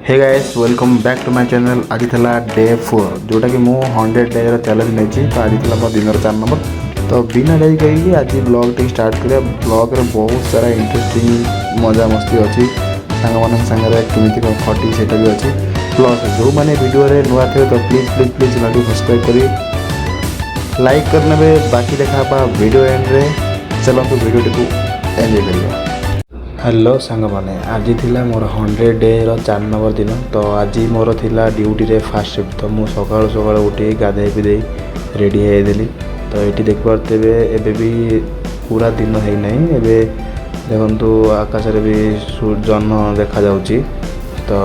Hey guys welcome back to my channel. आज था day 4 जोटा कि मुझे 100 डे चैलेंज नहीं। तो आज था मो दिन 4 नंबर। तो बिना डेरी करी आज ब्लॉग टी स्टार्ट करिया। ब्लॉग रे बहुत सारा इंटरेस्टिंग मजा मस्ती अच्छी सांग मान सागर केमी खटी से भी अच्छी। प्लस जो मैंने वीडियो रे नुआ थे तो प्लीज प्लीज प्लीज चैनल को सब्सक्राइब करी लाइक करने। बाकी देखा वीडियो एंड रे चलते वीडियो को एंजॉय करिए। हेलो सांग मैंने आज थिला मोर 100 डे रो 4 नंबर दिन। तो आज मोर थिला ड्यूटी रे फास्ट शिफ्ट। तो मुझे सकाल सकाल उठी गाधे पीधे रेडी होदेली। तो ये देखिपे एबे भी पूरा दिन है नहीं। एबे देखु आकाश रे भी जह्न देखा जाउची। तो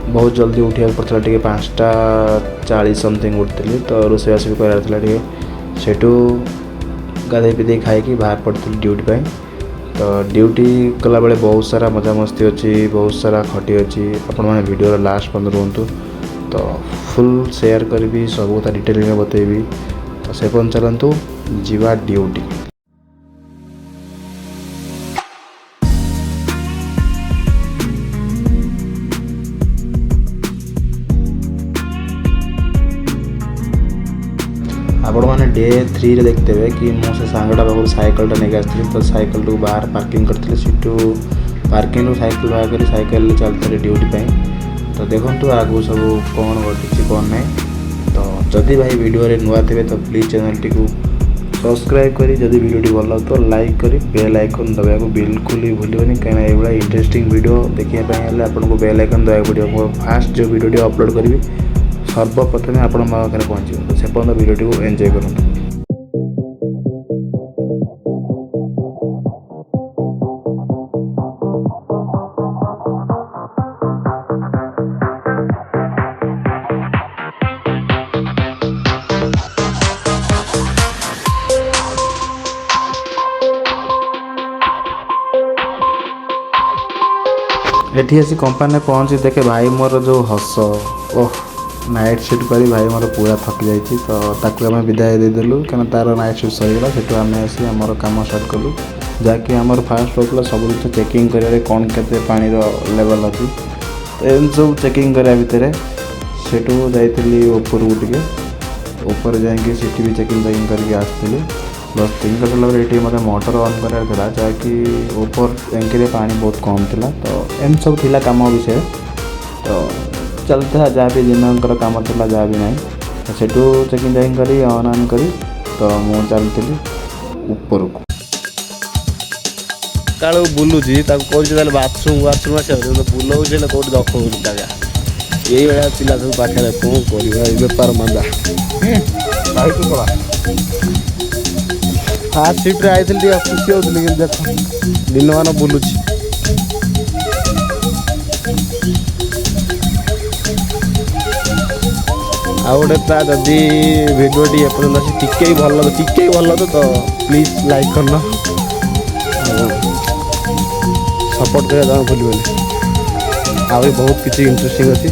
बहुत जल्दी उठा पड़ता टे 5:40 समथिंग उठती। तो रोषेईबास भी करार सेठू गाधे पीधे खाई बाहर पड़ी ड्यूटी पर। तो ड्यूटी कला बेले बहुत सारा मजा मस्ती अच्छी बहुत सारा खटी अच्छी। आपण मैंने वीडियो लास्ट बंद रुहतु। तो फुल शेयर करी सब कथा डिटेल में बतेबी। तो से पन चलतु जीवा ड्यूटी। आपण मैंने डे 3 रे देखते हुए कि मुझे सांगटा पाखु सैकलटा नहीं आसती। तो सैकल टू बाहर पार्किंग करते सीटू पार्किंग सैकल बाहर कर सैकल चलते ड्यूटी पाई। तो देखो आगू सब कौन घटी कौन ना। तो जदि भाई वीडियो रे नुआ थे तो प्लीज चैनल टी को सब्सक्राइब करी जदि वीडियो भल तो लाइक करी बेल आइकन दबा को बिल्कुल ही भूलिए कहीं ये इंटरेस्टिंग वीडियो देखापी आपको बेल आइकन दबा पड़ो। मोर फास्ट जो वीडियो अपलोड करी सर्वप्रथमें आपण पाखे पहुँचे। तो से पर्यटन वीडियो को एंजॉय करूँ। एठी आसी कंपनी पहुँची देखे भाई मोर जो हस ओह नाइट शिफ्ट करी भाई मोर पूरा थकी जाइए। तो ताकू आम विदाय देदेलु क्या तार नाइट शिफ्ट सरीगला। से आम आसी आमर कम स्टार्ट कलु जहाँकि आमर फास्ट होता सब जिन चेकिंग कर कौन के पानी लेवल अच्छी। तो एम सब चेकिंग करा भितर सेठू जाइली ऊपर टे ऊपर जाकि सीटी भी चेकिंग चेकिंग करके आसती। प्लस चेकिंग कर सारा ये मतलब मोटर ऑन करार जहाँकि ऊपर टैंकी पानी बहुत कम था। तो एम सब थिला काम विषय। तो चलता जहाँ भी जिनकर कम था जहाँ भी ना। तो सेठू चेकिंग चेकिंग करी ऑन करी। तो मुझे चलती ऊपर को का बुलूची कह बाथरूम वाथरूम आस बुलाऊे कौट दख जगह यही भाया पिला सब पाखे कौन कर बेपार मंदा फास्ट सिफ्ट आई थी खुशी होती कि देख दिन मान बुलूची। आ गोटे जदि भिडियो टी एपर्तन टिके भल तो प्लीज लाइक करना सपोर्ट करा भूल। आहुरी बहुत किसी इंटरेस्टिंग अच्छी।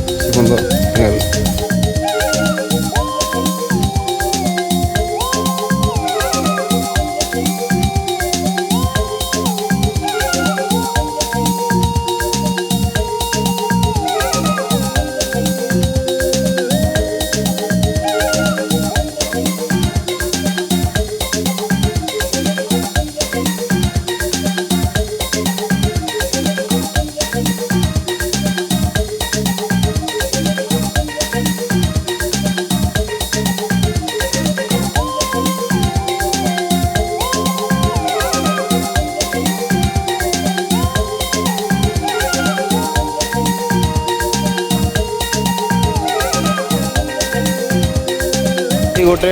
गोटे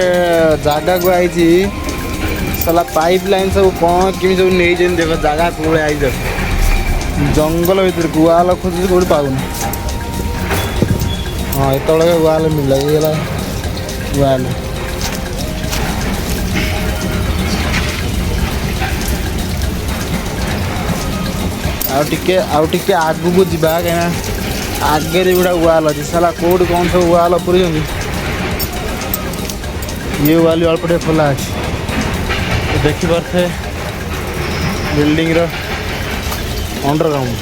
जगह को आई साला पाइप लाइन सब कौन किमी सब नहीं देख जगह कौन आई जंगल भर को वाल खोज कौट पाऊन। हाँ ये वाल मिलला वाल आगे आगू जावा कहीं आगे गोटा वाल अच्छी साला कौट कौन सब वाल पूरी ये वाली अल्प टे खोला अच्छी। तो देखिपे बिल्डिंग अंडरग्राउंड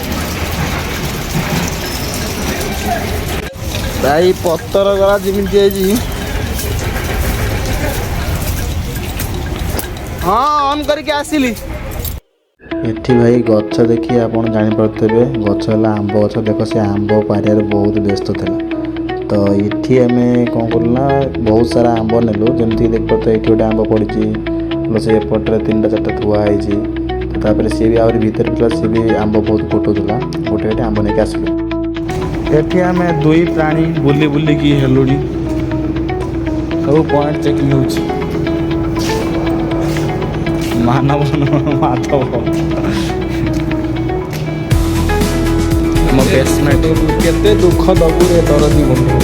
भाई पत्तर गला जमीती है। हाँ ऑन करके आसिली। एठी भाई गछ देखी आप जानीपे गछ है आंब गछ देख से आंब पारियार बहुत व्यस्त था। तो ये आम कौन करूँ बहुत सारा आंब नेलु जमी देख पारे ये गोटे आंब पड़ी प्लस एपटे 3टा 4टा थुआई तो तापर सी भी आहरी भितर पिला सी भी आंब बहुत फुटूला गोटे गोटे आंब नहीं आसलु। एठी आम दुई प्राणी बुली बुलिकी हेलुणी सब पॉइंट चेकिंग होची मानव माधव बेसमेंट केते दुख दबू रे दरदी बंधु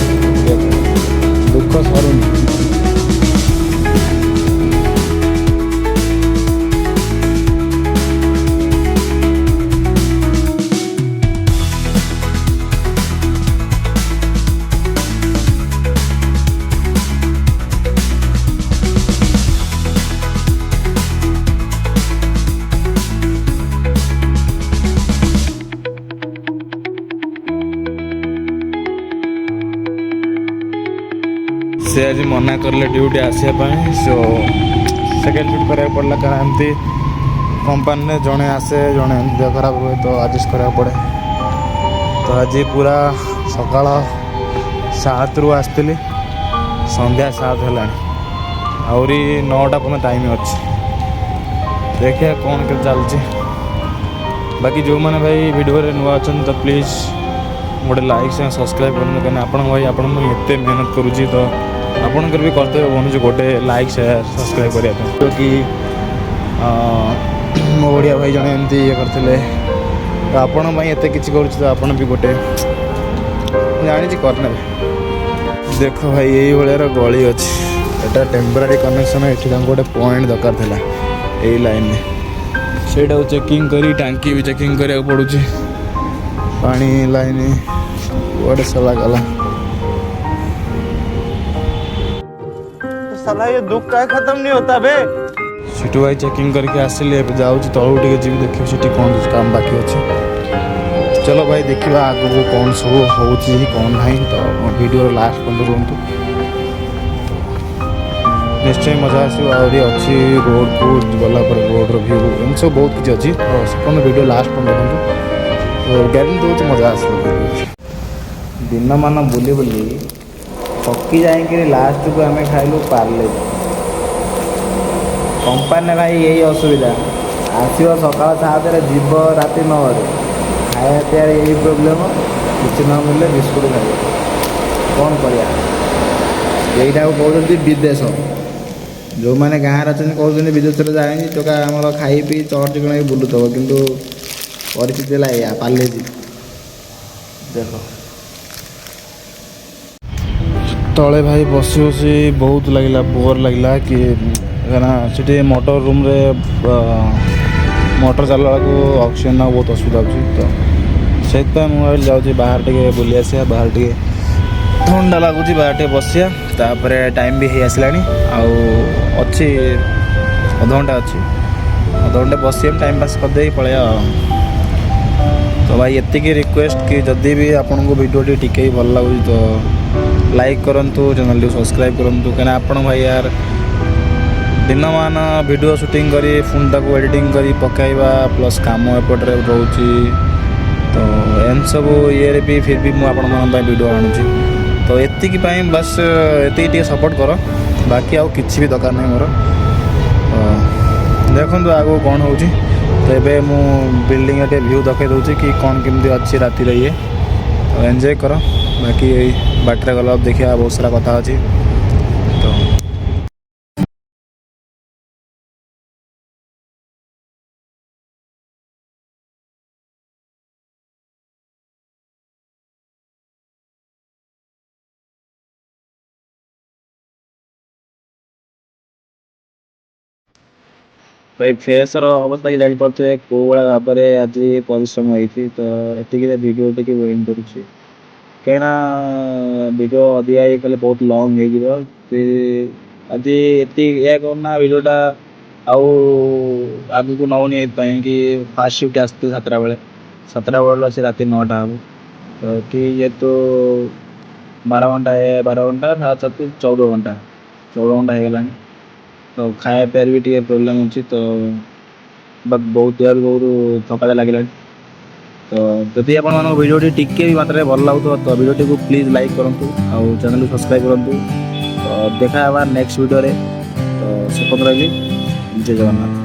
दुख सरुनी। से आज मना करले ड्यूटी आसापी सो सेकेंड सुट करा पड़ा कारण एमती कंपानी में जड़े आसे जड़े देह खराब हुए तो एडजस्ट करा पड़े। तो आज पूरा सकाल 7 रु आसती संध्या 7 है आहरी 9टा पर्यटन टाइम अच्छे देखिए कौन के चलती। बाकी जो मैंने भाई वीडियो नुआ अच्छा तो प्लीज़ गोटे लाइक से सब्सक्राइब करूँ कहीं आप भाई आप एत मेहनत करुँची तो आपंकर भी कर्तव्य बनूँ गोटे लाइक शेयर सब्सक्राइब करने जो कि मो ओडिया भाई जड़े एमती ये करते तो आपण एत कि तो आपण भी गोटे जानी करने। देख भाई यही भाया गली अच्छी एटा टेम्परारी कनेक्शन ये गोटे पॉइंट दरकार था यही लाइन में से चेकिंग करी टांकी भी चेकिंग करा पड़ू पानी लाइन गोटे सला गला साला ये दुख का खत्म नहीं होता बे। सीटू भाई चेकिंग करके आसिले जाऊँ तलू टे जी देखिए सीटी कौन काम बाकी अच्छे। चलो भाई देखा आग को कौन सब हो कौन ना तो वीडियो लास्ट पर्यटन रुहतु निश्चय मजा आसो आहरी अच्छी रोड को गलापर रोड व्यू एम सब बहुत किसी अच्छी तो से वीडियो लास्ट पर्यटन देखु तो ग्यारंटी दूसरी मजा आस दिन मान बुली बुली थकी जाइक लास्ट को आम खाइलु पार्ले कंपानी भाई यही असुविधा आसो सकाल 7 जीव राति 9 खाया पिया यही प्रोब्लेम किसी न मिले बिस्कुट खाइए कौन करा यहीटा कहते विदेश जो मैंने गाँव अच्छा कहते विदेश जाए टोका आम खाई पी चर्च कण बुलूब कितु परिस्थिति है पार्ले देख तले भाई बसी बसी बहुत लगला बोर लगला कि सीटी मोटर रूम रे मोटर चलला को ऑक्सीजन ना बहुत असुविधा हो तो मुझे जाऊँ बाहर टे बुली आसा बाहर टे ठंडा लगुच बाहर टे बसिया तापर टाइम भी हो आसला अच्छी अधघंटा अच्छी अधघंटे बस टाइम पास करदे पलैया। तो भाई एतिकी रिक्वेस्ट कि जदि भी आपन को वीडियो टी भल लगुच तो लाइक करंतु चैनल को सब्सक्राइब करंतु कहीं आपण भाई यार दिन मान वीडियो शूटिंग करी फोन टाक एडिटिंग करी पकाइबा प्लस काम एपटे रोची तो एम सब ये भी फिर भी मुझे वीडियो आणुची तो एतिकी बस एति सपोर्ट कर बाकी आउ किसी भी दरकार नहीं मोर देखो आगो कौन हो तो ये मु बिल्डिंग टे व्यू देखे दूसरी कि कौन केमती अच्छी राति ये तो एंजॉय कर बाकी बाटर गला देखिए बहुत सारा कथा अच्छी तो भाई फेस अवस्था कि जापारे कौ भाया भाव में आज परिश्रम होती तो ये भिडियो टे वेट करुँच कहीं भिडियो अधिका ये कले बहुत लंग हो आज ये करना भिडियोटा आग को नौनी कि फास्ट शिफ्ट आसते 7टा बेले 7टा बेले से राति 9टा हम तो कि जेहेतु 12 घंटा है 12 घंटा 14 घंटा ହେଇଗଲାଣି ତ ଖାଇବା ପିଇବାରେ ବି ଟିକେ ପ୍ରୋବ୍ଲେମ୍ ଅଛି ତ ବହୁତ ଦେହରୁ ବହୁତ ଥକାଳିଆ ଲାଗିଲାଣି ତ ଯଦି ଆପଣମାନଙ୍କ ଭିଡ଼ିଓଟି ଟିକେ ବି ମାତ୍ରାରେ ଭଲ ଲାଗୁଥିବ ତ ଭିଡ଼ିଓଟିକୁ ପ୍ଲିଜ୍ ଲାଇକ୍ କରନ୍ତୁ ଆଉ ଚ୍ୟାନେଲକୁ ସବସ୍କ୍ରାଇବ୍ କରନ୍ତୁ ତ ଦେଖା ହେବା ନେକ୍ସଟ ଭିଡ଼ିଓରେ ତ ସେପର୍ଯ୍ୟନ୍ତ ରହିଲି ଜୟ ଜଗନ୍ନାଥ।